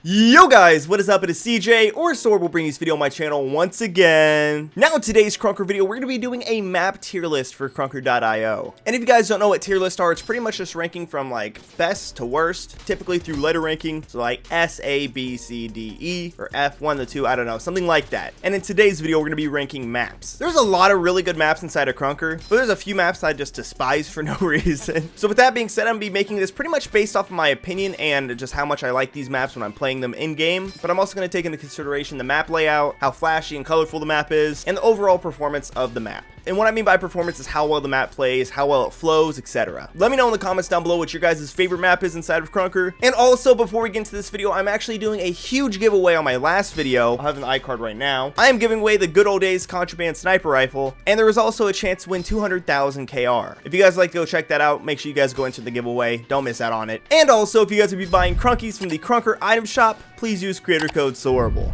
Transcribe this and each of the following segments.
Yo guys, what is up? It is CJ or Sorable bringing this video on my channel once again. Now in today's Krunker video, we're going to be doing a map tier list for Krunker.io. And if you guys don't know what tier lists are, it's pretty much just ranking from like best to worst, typically through letter ranking. So like S, A, B, C, D, E, or F, 1 to 2, I don't know, something like that. And in today's video, we're going to be ranking maps. There's a lot of really good maps inside of Krunker, but there's a few maps I just despise for no reason. So with that being said, I'm going to be making this pretty much based off of my opinion and just how much I like these maps when I'm playing them in game, but I'm also going to take into consideration the map layout, how flashy and colorful the map is, and the overall performance of the map. And what I mean by performance is how well the map plays, how well it flows, etc. Let me know in the comments down below what your guys' favorite map is inside of Krunker. And also, before we get into this video, I'm actually doing a huge giveaway on my last video. I'll have an iCard right now. I am giving away the good old days contraband sniper rifle, and there is also a chance to win 200,000 KR. If you guys like to go check that out, make sure you guys go into the giveaway. Don't miss out on it. And also, if you guys will be buying Krunkies from the Krunker item shop, please use creator code SORABLE.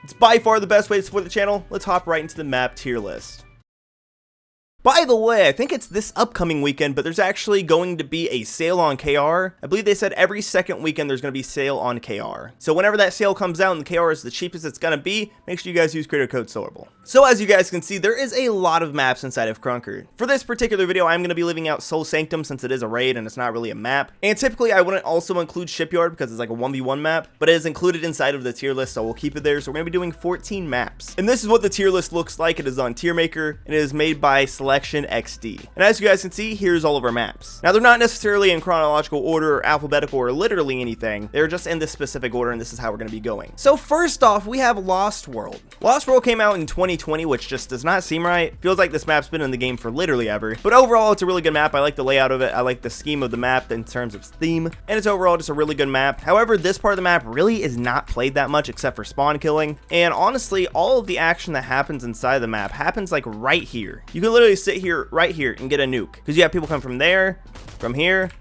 It's by far the best way to support the channel. Let's hop right into the map tier list. By the way, I think it's this upcoming weekend, but there's actually going to be a sale on KR. I believe they said every second weekend there's going to be sale on KR. So whenever that sale comes out and the KR is the cheapest it's going to be, make sure you guys use creator code SORABLE. So as you guys can see, there is a lot of maps inside of Krunker. For this particular video, I'm going to be leaving out Soul Sanctum since it is a raid and it's not really a map. And typically I wouldn't also include Shipyard because it's like a 1v1 map, but it is included inside of the tier list, so we'll keep it there. So we're going to be doing 14 maps. And this is what the tier list looks like. It is on Tier Maker and it is made by Selection XD. And as you guys can see, here's all of our maps. Now they're not necessarily in chronological order or alphabetical or literally anything. They're just in this specific order, and this is how we're going to be going. So first off, we have Lost World. Lost World came out in 2020, which just does not seem right. Feels like this map's been in the game for literally ever. But overall, it's a really good map. I like the layout of it. I like the scheme of the map in terms of theme. And it's overall just a really good map. However, this part of the map really is not played that much except for spawn killing. And honestly, all of the action that happens inside the map happens like right here. You can literally sit here, right here, and get a nuke because you have people come from there, from here,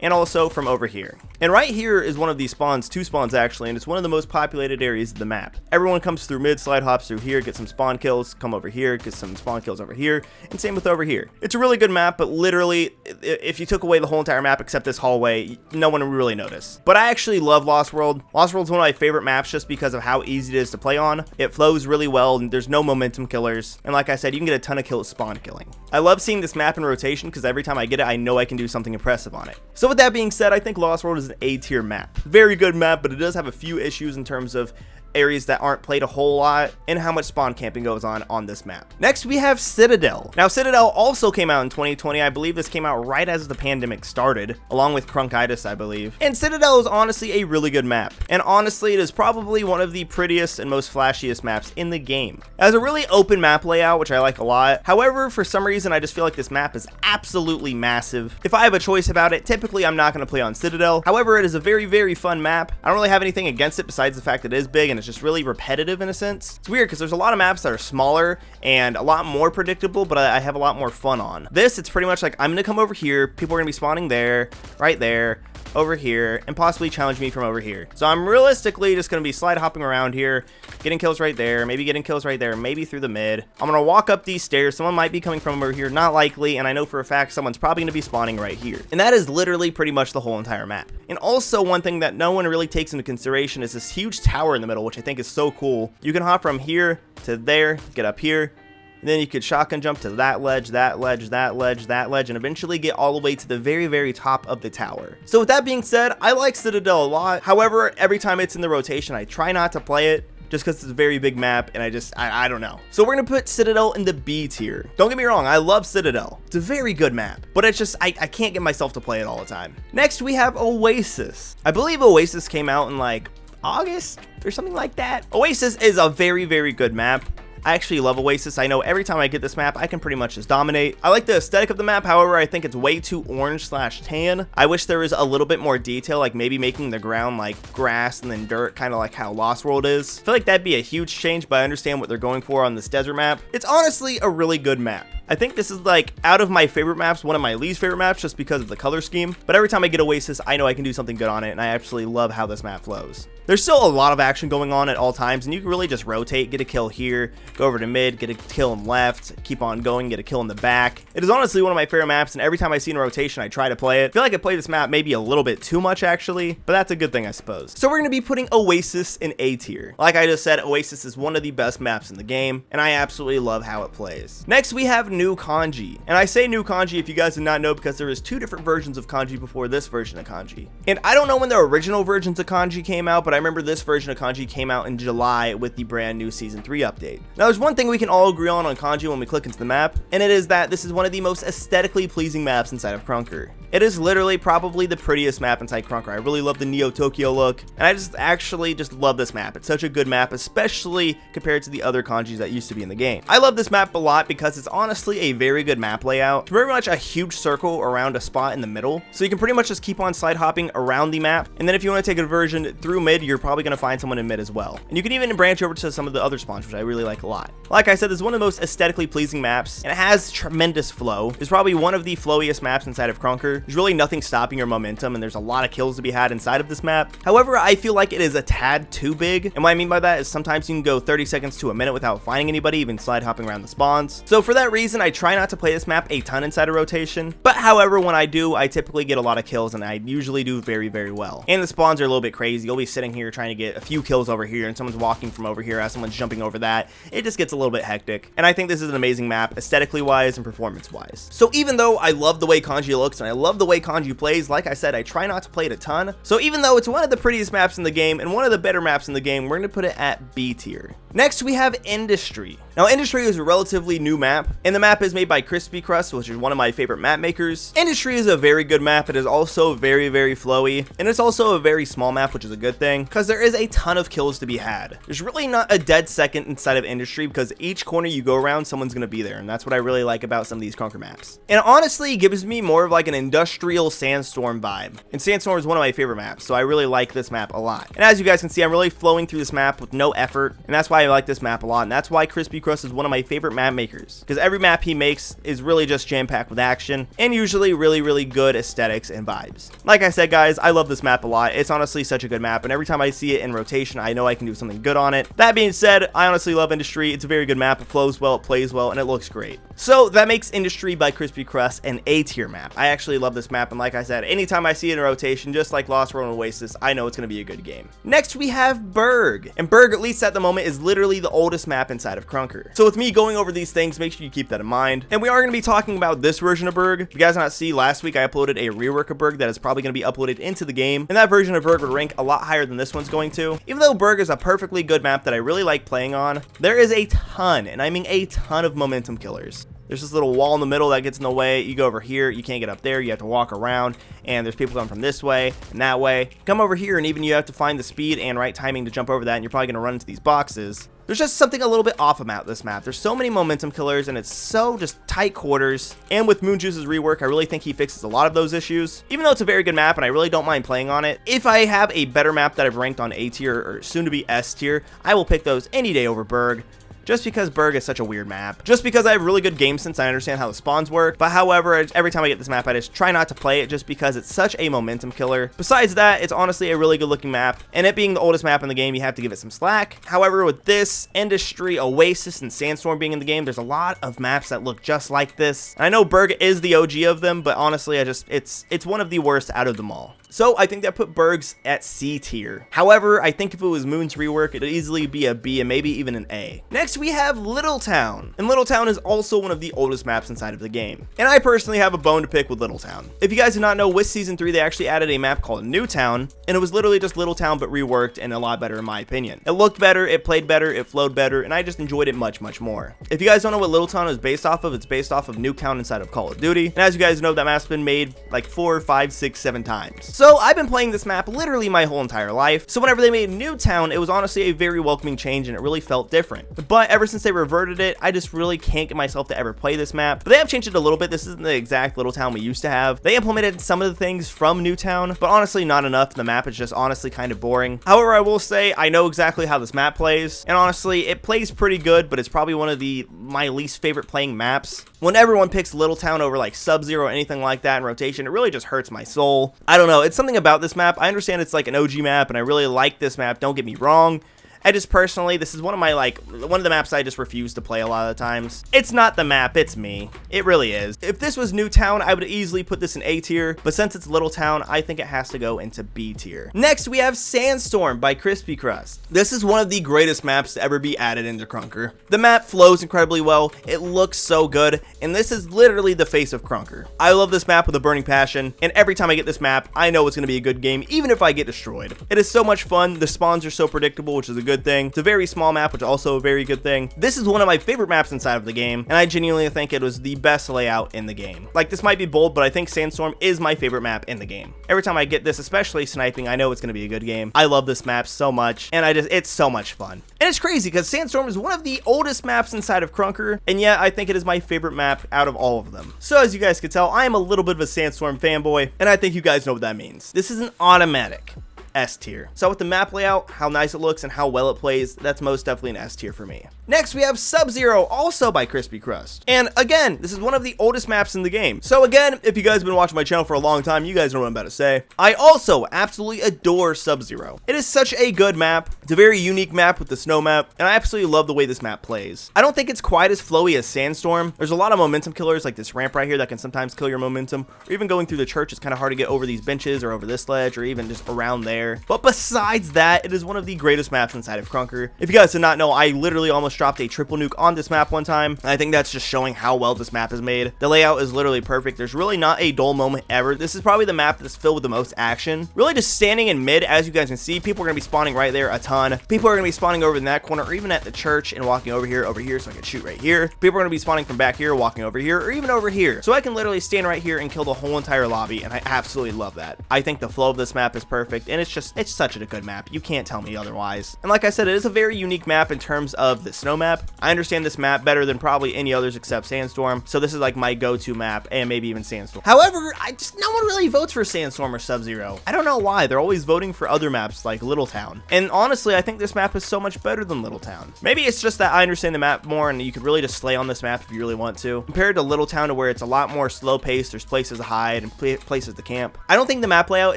and also from over here. And right here is one of these spawns, 2 spawns actually, and it's one of the most populated areas of the map. Everyone comes through mid, slide hops through here, get some spawn kills, come over here, get some spawn kills over here, and same with over here. It's a really good map, but literally, if you took away the whole entire map except this hallway, no one would really notice. But I actually love Lost World. Lost World's one of my favorite maps just because of how easy it is to play on. It flows really well, and there's no momentum killers. And like I said, you can get a ton of kills spawn killing. I love seeing this map in rotation because every time I get it, I know I can do something impressive on it. So with that being said, I think Lost World is an A tier map. Very good map, but it does have a few issues in terms of areas that aren't played a whole lot and how much spawn camping goes on this map. Next, we have Citadel. Now, Citadel also came out in 2020. I believe this came out right as the pandemic started, along with Krunkitis, I believe. And Citadel is honestly a really good map. And honestly, it is probably one of the prettiest and most flashiest maps in the game. It has a really open map layout, which I like a lot. However, for some reason, I just feel like this map is absolutely massive. If I have a choice about it, typically I'm not going to play on Citadel. However, it is a very, very fun map. I don't really have anything against it besides the fact that it is big and it's just really repetitive in a sense. It's weird because there's a lot of maps that are smaller and a lot more predictable, but I have a lot more fun on. This, it's pretty much like I'm going to come over here, people are going to be spawning there, right there, over here, and possibly challenge me from over here. So I'm realistically just going to be slide hopping around here, getting kills right there, maybe getting kills right there, maybe through the mid. I'm going to walk up these stairs. Someone might be coming from over here, not likely, and I know for a fact someone's probably going to be spawning right here. And that is literally pretty much the whole entire map. And also one thing that no one really takes into consideration is this huge tower in the middle, which I think is so cool. You can hop from here to there, get up here, and then you could shotgun jump to that ledge, that ledge, that ledge, that ledge, and eventually get all the way to the very, very top of the tower. So with that being said, I like Citadel a lot. However, every time it's in the rotation, I try not to play it just because it's a very big map, and I don't know. So we're going to put Citadel in the B tier. Don't get me wrong, I love Citadel. It's a very good map, but it's just, I can't get myself to play it all the time. Next, we have Oasis. I believe Oasis came out in like August or something like that. Oasis is a very, very good map. I actually love Oasis. I know every time I get this map, I can pretty much just dominate. I like the aesthetic of the map. However, I think it's way too orange/tan. I wish there was a little bit more detail, like maybe making the ground like grass and then dirt, kind of like how Lost World is. I feel like that'd be a huge change, but I understand what they're going for on this desert map. It's honestly a really good map. I think this is like out of my favorite maps, one of my least favorite maps just because of the color scheme. But every time I get Oasis, I know I can do something good on it, and I absolutely love how this map flows. There's still a lot of action going on at all times, and you can really just rotate, get a kill here, go over to mid, get a kill in left, keep on going, get a kill in the back. It is honestly one of my favorite maps, and every time I see it in rotation, I try to play it. I feel like I play this map maybe a little bit too much actually, but that's a good thing, I suppose. So we're going to be putting Oasis in A tier. Like I just said, Oasis is one of the best maps in the game, and I absolutely love how it plays. Next, we have new Kanji. And I say new Kanji if you guys did not know because there is two different versions of Kanji before this version of Kanji. And I don't know when the original versions of Kanji came out, but I remember this version of Kanji came out in July with the brand new Season 3 update. Now, there's one thing we can all agree on Kanji when we click into the map, and it is that this is one of the most aesthetically pleasing maps inside of Krunker. It is literally probably the prettiest map inside Krunker. I really love the Neo Tokyo look, and I just actually love this map. It's such a good map, especially compared to the other Kanjis that used to be in the game. I love this map a lot because it's honestly a very good map layout. It's very much a huge circle around a spot in the middle, so you can pretty much just keep on slide hopping around the map, and then if you want to take a version through mid, you're probably going to find someone in mid as well. And you can even branch over to some of the other spawns, which I really like a lot. Like I said, this is one of the most aesthetically pleasing maps, and it has tremendous flow. It's probably one of the flowiest maps inside of Krunker. There's really nothing stopping your momentum, and there's a lot of kills to be had inside of this map. However, I feel like it is a tad too big, and what I mean by that is sometimes you can go 30 seconds to a minute without finding anybody, even slide hopping around the spawns. So for that reason, I try not to play this map a ton inside of rotation, but however, when I do, I typically get a lot of kills, and I usually do very, very well. And the spawns are a little bit crazy. You'll be sitting here trying to get a few kills over here, and someone's walking from over here as someone's jumping over that. It just gets a little bit hectic, and I think this is an amazing map, aesthetically wise and performance wise. So even though I love the way Kanji looks and I love the way Kanji plays, like I said, I try not to play it a ton. So even though it's one of the prettiest maps in the game and one of the better maps in the game, we're going to put it at B tier. Next, we have Industry. Now, Industry is a relatively new map, and the map is made by Crispy Crust, which is one of my favorite map makers. Industry is a very good map. It is also very, very flowy, and it's also a very small map, which is a good thing, because there is a ton of kills to be had. There's really not a dead second inside of Industry, because each corner you go around, someone's going to be there, and that's what I really like about some of these Krunker maps. And honestly, it gives me more of like an industrial Sandstorm vibe, and Sandstorm is one of my favorite maps, so I really like this map a lot. And as you guys can see, I'm really flowing through this map with no effort, and that's why I like this map a lot, and that's why Crispy Crust is one of my favorite map makers, because every map he makes is really just jam-packed with action, and usually really, really good aesthetics and vibes. Like I said, guys, I love this map a lot. It's honestly such a good map, and every time I see it in rotation, I know I can do something good on it. That being said, I honestly love Industry. It's a very good map. It flows well, it plays well, and it looks great. So that makes Industry by Crispy Crust an A tier map. I actually love this map, and like I said, anytime I see it in rotation, just like Lost World and Oasis, I know it's going to be a good game. Next, we have Berg, and Berg, at least at the moment, is literally the oldest map inside of Krunker. So with me going over these things, make sure you keep that in mind. And we are going to be talking about this version of Berg. If you guys did not see, last week I uploaded a rework of Berg that is probably going to be uploaded into the game, and that version of Berg would rank a lot higher than this one's going to. Even though Berg is a perfectly good map that I really like playing on, there is a ton, and I mean a ton of momentum killers. There's this little wall in the middle that gets in the way. You go over here, you can't get up there, you have to walk around, and there's people coming from this way and that way. Come over here, and even you have to find the speed and right timing to jump over that, and you're probably going to run into these boxes. There's just something a little bit off about this map. There's so many momentum killers, and it's so just tight quarters. And with Moonjuice's rework, I really think he fixes a lot of those issues. Even though it's a very good map, and I really don't mind playing on it, if I have a better map that I've ranked on A tier or soon to be S tier, I will pick those any day over Berg. Just because Berg is such a weird map. Just because I have really good game sense, I understand how the spawns work. But however, every time I get this map, I just try not to play it just because it's such a momentum killer. Besides that, it's honestly a really good looking map. And it being the oldest map in the game, you have to give it some slack. However, with this, Industry, Oasis, and Sandstorm being in the game, there's a lot of maps that look just like this. And I know Berg is the OG of them, but honestly, it's one of the worst out of them all. So I think that put Berg's at C tier. However, I think if it was Moon's rework, it'd easily be a B and maybe even an A. Next, we have Little Town. And Little Town is also one of the oldest maps inside of the game. And I personally have a bone to pick with Little Town. If you guys do not know, with Season 3, they actually added a map called New Town, and it was literally just Little Town but reworked and a lot better in my opinion. It looked better, it played better, it flowed better, and I just enjoyed it much, much more. If you guys don't know what Little Town is based off of, it's based off of Nuketown inside of Call of Duty. And as you guys know, that map's been made like 4, 5, 6, 7 times. So I've been playing this map literally my whole entire life, so whenever they made Newtown, it was honestly a very welcoming change and it really felt different. But ever since they reverted it, I just really can't get myself to ever play this map. But they have changed it a little bit. This isn't the exact Little Town we used to have. They implemented some of the things from Newtown, but honestly not enough. The map is just honestly kind of boring. However, I will say I know exactly how this map plays, and honestly it plays pretty good, but it's probably one of my least favorite playing maps. When everyone picks Little Town over like Subzero or anything like that in rotation, it really just hurts my soul. I don't know, it's something about this map. I understand it's like an OG map and I really like this map, don't get me wrong. I just personally, this is one of the maps I just refuse to play a lot of the times. It's not the map, it's me. It really is. If this was Newtown, I would easily put this in A tier, but since it's Little Town, I think it has to go into B tier. Next, we have Sandstorm by Crispy Crust. This is one of the greatest maps to ever be added into Krunker. The map flows incredibly well, it looks so good, and this is literally the face of Krunker. I love this map with a burning passion, and every time I get this map, I know it's going to be a good game, even if I get destroyed. It is so much fun, the spawns are so predictable, which is a good thing. It's a very small map, which is also a very good thing. This is one of my favorite maps inside of the game, and I genuinely think it was the best layout in the game. Like, this might be bold, but I think Sandstorm is my favorite map in the game. Every time I get this, especially sniping, I know it's going to be a good game. I love this map so much, and it's so much fun. And it's crazy, because Sandstorm is one of the oldest maps inside of Krunker, and yet I think it is my favorite map out of all of them. So as you guys can tell, I am a little bit of a Sandstorm fanboy, and I think you guys know what that means. This is an automatic S tier. So with the map layout, how nice it looks, and how well it plays, that's most definitely an S tier for me. Next, we have Subzero, also by Crispy Crust. And again, this is one of the oldest maps in the game. So again, if you guys have been watching my channel for a long time, you guys know what I'm about to say. I also absolutely adore Subzero. It is such a good map. It's a very unique map with the snow map, and I absolutely love the way this map plays. I don't think it's quite as flowy as Sandstorm. There's a lot of momentum killers like this ramp right here that can sometimes kill your momentum, or even going through the church, it's kind of hard to get over these benches or over this ledge or even just around there. But besides that, it is one of the greatest maps inside of Krunker. If you guys did not know, I literally almost dropped a triple nuke on this map one time, and I think that's just showing how well this map is made. The layout is literally perfect. There's really not a dull moment ever. This is probably the map that's filled with the most action. Really just standing in mid, as you guys can see, people are going to be spawning right there a ton. People are going to be spawning over in that corner, or even at the church, and walking over here, so I can shoot right here. People are going to be spawning from back here, walking over here, or even over here. So I can literally stand right here and kill the whole entire lobby, and I absolutely love that. I think the flow of this map is perfect, and it's such a good map. You can't tell me otherwise. And like I said, it is a very unique map in terms of the snow map. I understand this map better than probably any others except Sandstorm, so this is like my go-to map, and maybe even Sandstorm. However, no one really votes for Sandstorm or Subzero. I don't know why. They're always voting for other maps like Little Town. And honestly, I think this map is so much better than Little Town. Maybe it's just that I understand the map more, and you could really just slay on this map if you really want to. Compared to Little Town, to where it's a lot more slow paced, there's places to hide and places to camp. I don't think the map layout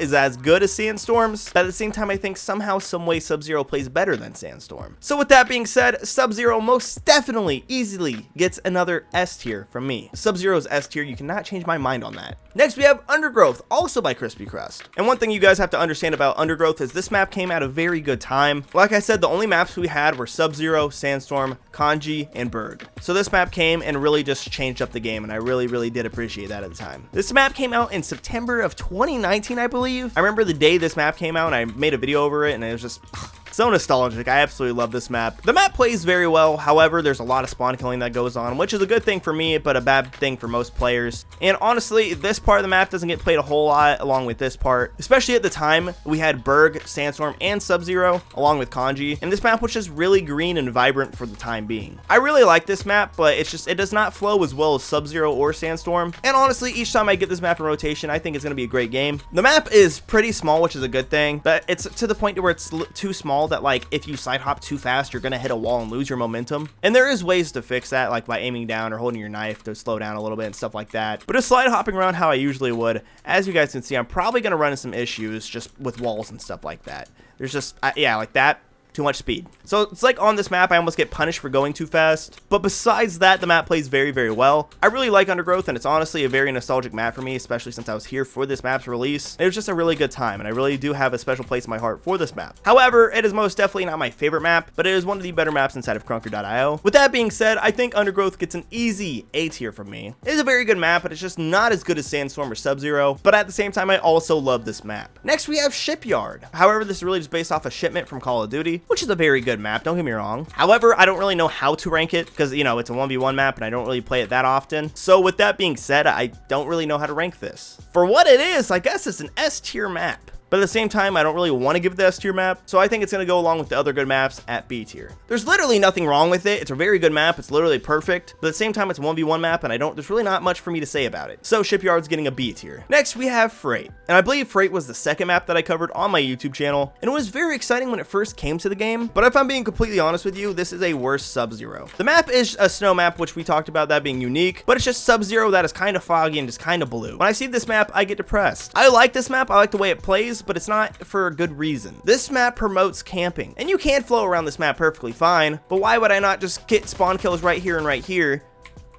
is as good as Sandstorm's, but at the same time, I think somehow, some way, Subzero plays better than Sandstorm. So with that being said, Subzero most definitely, easily gets another S tier from me. Subzero's S tier, you cannot change my mind on that. Next, we have Undergrowth, also by Crispy Crust. And one thing you guys have to understand about Undergrowth is this map came at a very good time. Like I said, the only maps we had were Subzero, Sandstorm, Kanji, and Berg. So this map came and really just changed up the game, and I really did appreciate that at the time. This map came out in September of 2019, I believe. I remember the day this map came out, and I made a video over it, and it was just so nostalgic. I absolutely love this map. The map plays very well. However, there's a lot of spawn killing that goes on, which is a good thing for me, but a bad thing for most players. And honestly, this part of the map doesn't get played a whole lot along with this part, especially at the time we had Berg, Sandstorm, and Subzero along with Kanji, and this map was just really green and vibrant for the time being. I really like this map, but it does not flow as well as Subzero or Sandstorm. And honestly, each time I get this map in rotation, I think it's going to be a great game. The map is pretty small, which is a good thing, but it's to the point where it's too small that, like, if you side hop too fast, you're gonna hit a wall and lose your momentum. And there is ways to fix that, like by aiming down or holding your knife to slow down a little bit and stuff like that. But just slide hopping around how I usually would, as you guys can see, I'm probably gonna run into some issues just with walls and stuff like that. There's just yeah, like that. Too much speed. So it's like on this map, I almost get punished for going too fast. But besides that, the map plays very well. I really like Undergrowth, and it's honestly a very nostalgic map for me, especially since I was here for this map's release. It was just a really good time, and I really do have a special place in my heart for this map. However, it is most definitely not my favorite map, but it is one of the better maps inside of Krunker.io. With that being said, I think Undergrowth gets an easy A tier from me. It is a very good map, but it's just not as good as Sandstorm or Subzero. But at the same time, I also love this map. Next, we have Shipyard. However, this is really just based off a shipment from Call of Duty. which is a very good map, don't get me wrong. However, I don't really know how to rank it because, you know, it's a 1v1 map and I don't really play it that often. So with that being said, I don't really know how to rank this. For what it is, I guess it's an S tier map. But at the same time, I don't really want to give it the S tier map, so I think it's going to go along with the other good maps at B tier. There's literally nothing wrong with it. It's a very good map. It's literally perfect. But at the same time, it's a 1v1 map, and there's really not much for me to say about it. So Shipyard's getting a B tier. Next, we have Freight. And I believe Freight was the second map that I covered on my YouTube channel, and it was very exciting when it first came to the game. But if I'm being completely honest with you, this is a worse Subzero. The map is a snow map, which we talked about that being unique, but it's just Subzero that is kind of foggy and just kind of blue. When I see this map, I get depressed. I like this map. I like the way it plays, but it's not for a good reason. This map promotes camping, and you can flow around this map perfectly fine, but why would I not just get spawn kills right here and right here,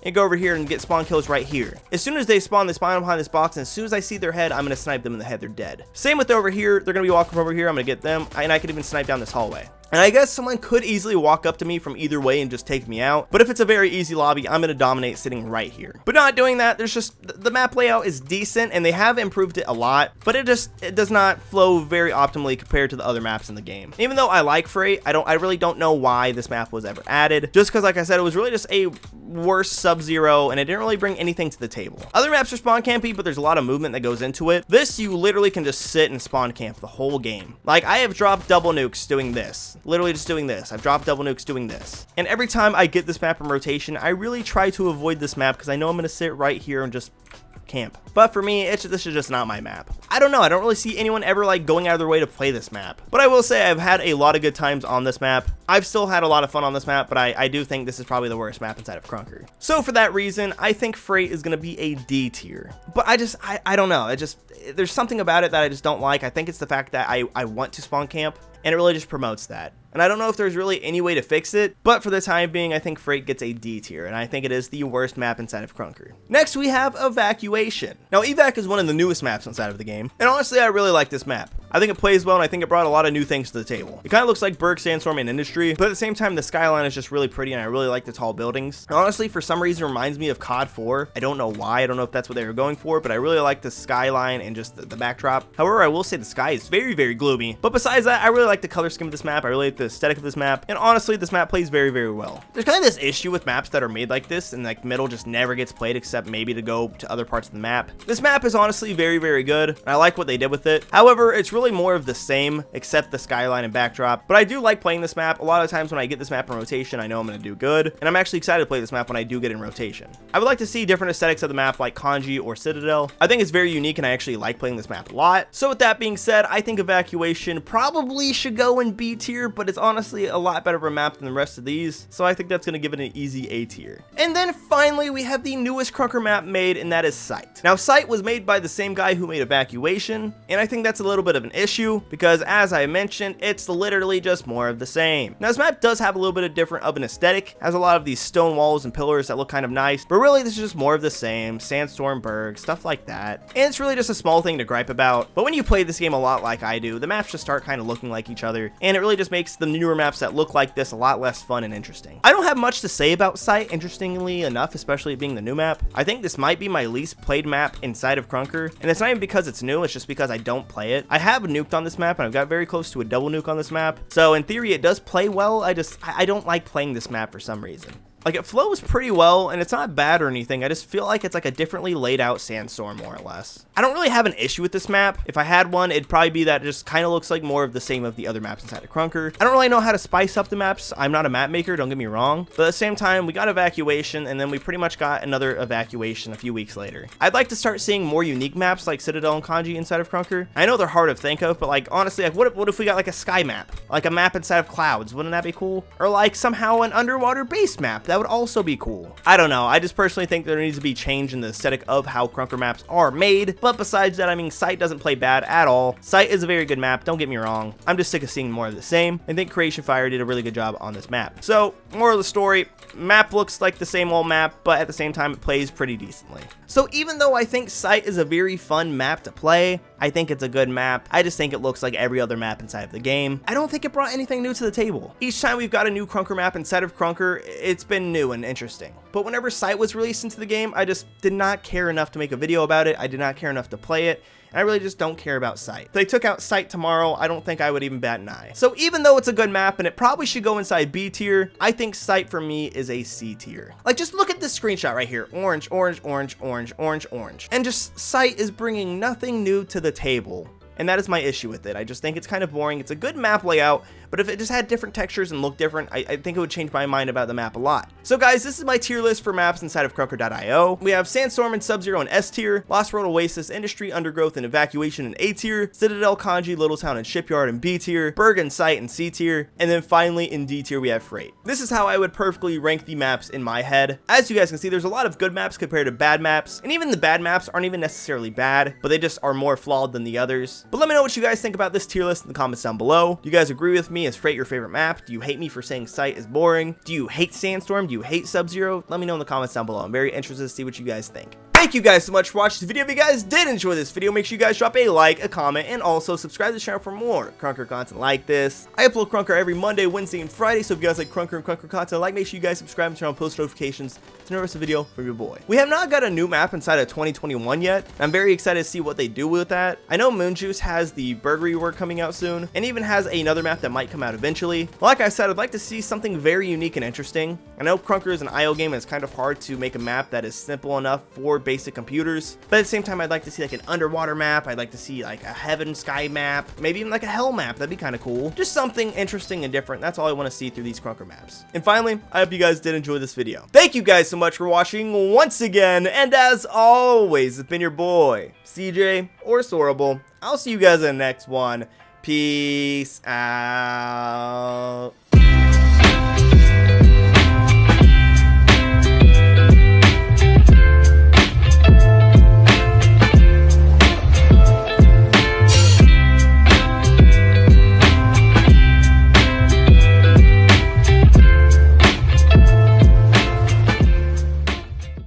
and go over here and get spawn kills right here? As soon as they spawn behind this box, and as soon as I see their head, I'm going to snipe them in the head. They're dead. Same with over here. They're going to be walking from over here. I'm going to get them, and I could even snipe down this hallway. And I guess someone could easily walk up to me from either way and just take me out. But if it's a very easy lobby, I'm going to dominate sitting right here. But not doing that, there's just, the map layout is decent and they have improved it a lot, but it does not flow very optimally compared to the other maps in the game. Even though I like Freight, I really don't know why this map was ever added. Just because, like I said, it was really just a worse Subzero and it didn't really bring anything to the table. Other maps are spawn campy, but there's a lot of movement that goes into it. This, you literally can just sit and spawn camp the whole game. Like, I have dropped double nukes doing this. Literally just doing this. I've dropped double nukes doing this. And every time I get this map in rotation, I really try to avoid this map because I know I'm going to sit right here and just camp. But for me, this is just not my map. I don't know. I don't really see anyone ever like going out of their way to play this map. But I will say I've had a lot of good times on this map. I've still had a lot of fun on this map, but I do think this is probably the worst map inside of Krunker. So for that reason, I think Freight is going to be a D tier. But I don't know. There's something about it that I just don't like. I think it's the fact that I want to spawn camp, and it really just promotes that. And I don't know if there's really any way to fix it, but for the time being, I think Freight gets a D tier, and I think it is the worst map inside of Krunker. Next, we have Evacuation. Now, Evac is one of the newest maps inside of the game, and honestly, I really like this map. I think it plays well, and I think it brought a lot of new things to the table. It kind of looks like Berg, Sandstorm, and Industry, but at the same time, the skyline is just really pretty, and I really like the tall buildings. And honestly, for some reason, it reminds me of COD 4. I don't know why. I don't know if that's what they were going for, but I really like the skyline and just the backdrop. However, I will say the sky is very, very gloomy. But besides that, I really like the color scheme of this map. I really like the aesthetic of this map. And honestly, this map plays very, very well. There's kind of this issue with maps that are made like this, and like middle just never gets played except maybe to go to other parts of the map. This map is honestly very, very good, and I like what they did with it. However, it's really more of the same, except the skyline and backdrop. But I do like playing this map. A lot of times when I get this map in rotation, I know I'm going to do good, and I'm actually excited to play this map when I do get in rotation. I would like to see different aesthetics of the map like Kanji or Citadel. I think it's very unique, and I actually like playing this map a lot. So with that being said, I think Evacuation probably should go in B tier, but it's honestly a lot better of a map than the rest of these, so I think that's going to give it an easy A tier. And then finally, we have the newest Krunker map made, and that is Sight. Now, Sight was made by the same guy who made Evacuation, and I think that's a little bit of an issue because, as I mentioned, it's literally just more of the same. Now, this map does have a little bit of different of an aesthetic, has a lot of these stone walls and pillars that look kind of nice, but really this is just more of the same. Sandstorm, Berg, stuff like that. And it's really just a small thing to gripe about, but when you play this game a lot like I do, the maps just start kind of looking like each other, and it really just makes the newer maps that look like this a lot less fun and interesting. I don't have much to say about Sight, interestingly enough, especially being the new map. I think this might be my least played map inside of Krunker, and it's not even because it's new, it's just because I don't play it. I have nuked on this map, and I've got very close to a double nuke on this map, so in theory it does play well. I don't like playing this map for some reason. Like, it flows pretty well, and it's not bad or anything. I just feel like it's like a differently laid out Sandstorm, more or less. I don't really have an issue with this map. If I had one, it'd probably be that it just kind of looks like more of the same of the other maps inside of Krunker. I don't really know how to spice up the maps. I'm not a map maker, don't get me wrong. But at the same time, we got Evacuation, and then we pretty much got another Evacuation a few weeks later. I'd like to start seeing more unique maps like Citadel and Kanji inside of Krunker. I know they're hard to think of, but like, honestly, like, what if we got like a sky map? Like a map inside of clouds, wouldn't that be cool? Or like somehow an underwater base map, that would also be cool. I don't know. I just personally think there needs to be change in the aesthetic of how Krunker maps are made. But besides that, I mean, Sight doesn't play bad at all. Sight is a very good map, don't get me wrong. I'm just sick of seeing more of the same. I think Creation Fire did a really good job on this map. So, moral of the story, map looks like the same old map, but at the same time, it plays pretty decently. So even though I think Sight is a very fun map to play, I think it's a good map, I just think it looks like every other map inside of the game. I don't think it brought anything new to the table. Each time we've got a new Krunker map inside of Krunker, it's been new and interesting. But whenever Sight was released into the game, I just did not care enough to make a video about it. I did not care enough to play it. and I really just don't care about sight. If they took out sight tomorrow, I don't think I would even bat an eye. So even though it's a good map and it probably should go inside B tier, I think sight for me is a C tier. Like, just look at this screenshot right here. Orange, orange, orange, orange, orange, orange. And just sight is bringing nothing new to the table. And that is my issue with it. I just think it's kind of boring. It's a good map layout, but if it just had different textures and looked different, I think it would change my mind about the map a lot. So guys, this is my tier list for maps inside of Krunker.io. We have Sandstorm and Subzero in S tier, Lost World, Oasis, Industry, Undergrowth, and Evacuation in A tier, Citadel, Kanji, Littletown, and Shipyard in B tier, Berg and Sight in C tier, and then finally in D tier we have Freight. This is how I would perfectly rank the maps in my head. As you guys can see, there's a lot of good maps compared to bad maps, and even the bad maps aren't even necessarily bad, but they just are more flawed than the others. But let me know what you guys think about this tier list in the comments down below. Do you guys agree with me? Is Freight your favorite map? Do you hate me for saying Sight is boring? Do you hate Sandstorm? Do you hate Subzero? Let me know in the comments down below. I'm very interested to see what you guys think. Thank you guys so much for watching this video. If you guys did enjoy this video, make sure you guys drop a like, a comment, and also subscribe to the channel for more Krunker content like this. I upload Krunker every Monday, Wednesday, and Friday, so if you guys like Krunker and Krunker content, make sure you guys subscribe and turn on post notifications to never miss a video from your boy. We have not got a new map inside of 2021 yet. I'm very excited to see what they do with that. I know Moonjuice has the Berg rework coming out soon, and even has another map that might come out eventually. Like I said, I'd like to see something very unique and interesting. I know Krunker is an IO game, and it's kind of hard to make a map that is simple enough for basic computers. But at the same time, I'd like to see like an underwater map. I'd like to see like a heaven sky map, maybe even like a hell map. That'd be kind of cool. Just something interesting and different. That's all I want to see through these Krunker maps. And finally, I hope you guys did enjoy this video. Thank you guys so much for watching once again. And as always, it's been your boy, CJ or Sorable. I'll see you guys in the next one. Peace out.